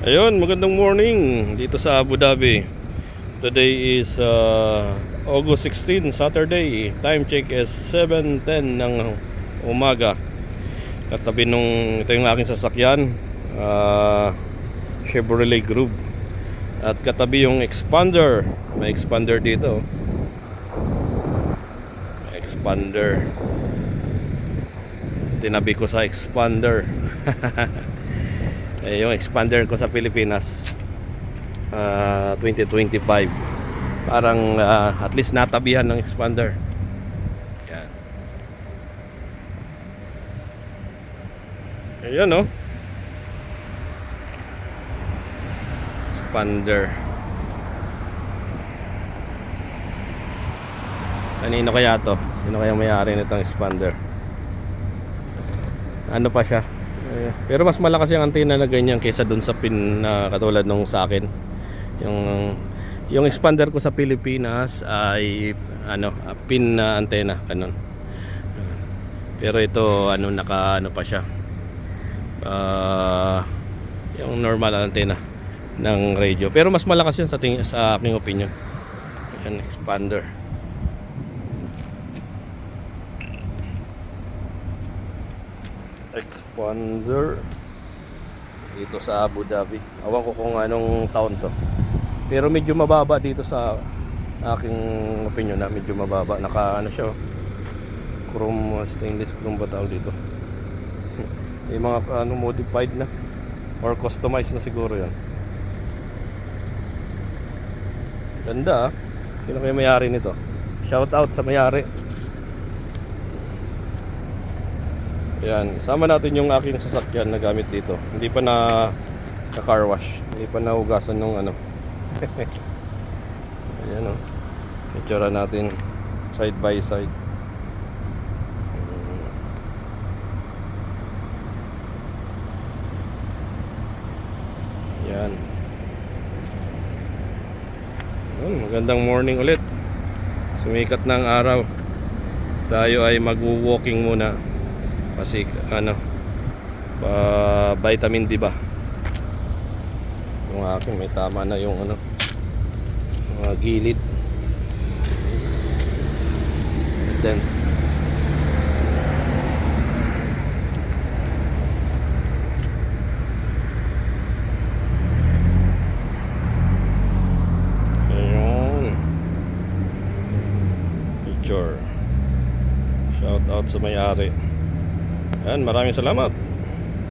Ayun, magandang morning dito sa Abu Dhabi. Today is August 16, Saturday. Time check is 7:10 ng umaga. Katabi nung ito yung aking sasakyan, Chevrolet Group. At katabi yung expander. May expander dito. Expander. Tinabi ko sa expander. Yung expander ko sa Pilipinas 2025. Parang at least natabihan ng expander. Yan. Ayan, no? Expander. Kanino kaya to? Sino kaya may-ari nitong expander? Ano pa siya? Pero mas malakas yung antena na ganyan kaysa dun sa pin na katulad nung sa akin. Yung expander ko sa Pilipinas ay pin na antena ganun. Pero ito naka pa siya. Yung normal antena ng radio. Pero mas malakas yun sa aking opinion. Yan, expander. Expander dito sa Abu Dhabi. Awan ko kung anong taon to. Pero medyo mababa dito sa aking opinion na medyo mababa. Naka siya, chrome, stainless chrome ba tawag dito? Yung mga modified na or customized na siguro yan. Ganda. Sino kayo may-ari nito? Shout out sa may-ari. Yan, isama natin yung aking sasakyan na gamit dito. Hindi pa na car wash, hindi pa nahugasan nung Ayan, oh. Itsura natin side by side. Yan. Magandang morning ulit. Sumikat ng araw. Tayo ay mag-walking muna. Kasi vitamin D ba? Yung akin may tama na yung mga gilid. And then ayun, picture. Shout out sa may-ari. Yan, maraming salamat.